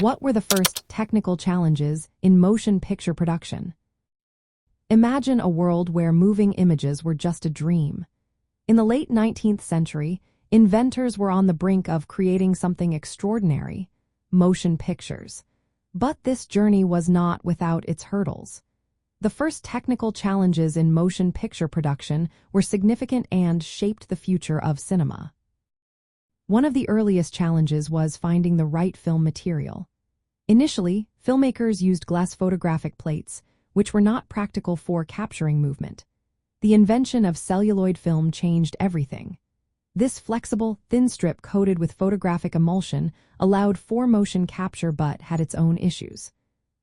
What were the first technical challenges in motion picture production? Imagine a world where moving images were just a dream. In the late 19th century, inventors were on the brink of creating something extraordinary: motion pictures. But this journey was not without its hurdles. The first technical challenges in motion picture production were significant and shaped the future of cinema. One of the earliest challenges was finding the right film material. Initially, filmmakers used glass photographic plates, which were not practical for capturing movement. The invention of celluloid film changed everything. This flexible, thin strip coated with photographic emulsion allowed for motion capture but had its own issues.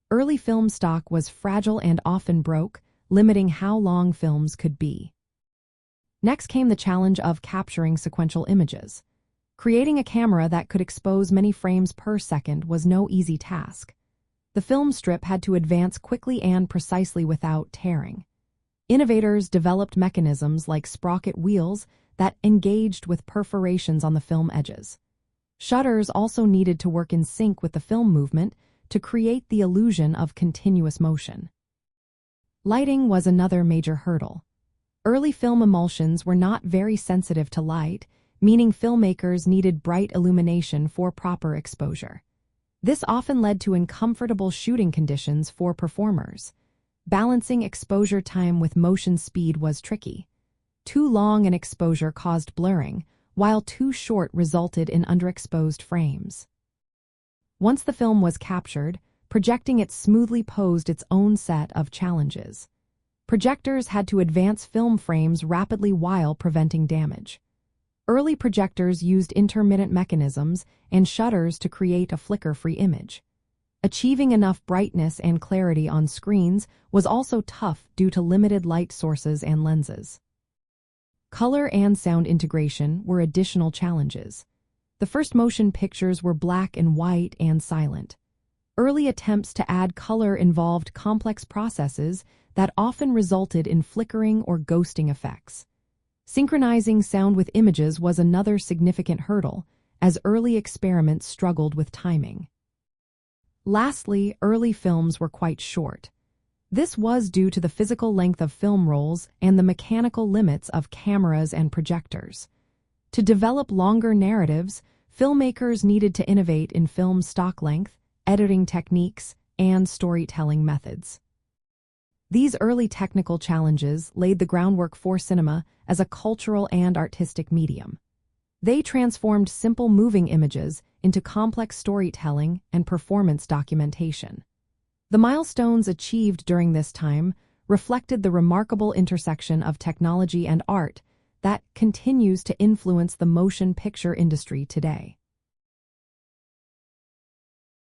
Early film stock was fragile and often broke, limiting how long films could be. Next came the challenge of capturing sequential images. Creating a camera that could expose many frames per second was no easy task. The film strip had to advance quickly and precisely without tearing. Innovators developed mechanisms like sprocket wheels that engaged with perforations on the film edges. Shutters also needed to work in sync with the film movement to create the illusion of continuous motion. Lighting was another major hurdle. Early film emulsions were not very sensitive to light, meaning filmmakers needed bright illumination for proper exposure. This often led to uncomfortable shooting conditions for performers. Balancing exposure time with motion speed was tricky. Too long an exposure caused blurring, while too short resulted in underexposed frames. Once the film was captured, projecting it smoothly posed its own set of challenges. Projectors had to advance film frames rapidly while preventing damage. Early projectors used intermittent mechanisms and shutters to create a flicker-free image. Achieving enough brightness and clarity on screens was also tough due to limited light sources and lenses. Color and sound integration were additional challenges. The first motion pictures were black and white and silent. Early attempts to add color involved complex processes that often resulted in flickering or ghosting effects. Synchronizing sound with images was another significant hurdle, as early experiments struggled with timing. Lastly, early films were quite short. This was due to the physical length of film rolls and the mechanical limits of cameras and projectors. To develop longer narratives, filmmakers needed to innovate in film stock length, editing techniques, and storytelling methods. These early technical challenges laid the groundwork for cinema as a cultural and artistic medium. They transformed simple moving images into complex storytelling and performance documentation. The milestones achieved during this time reflected the remarkable intersection of technology and art that continues to influence the motion picture industry today.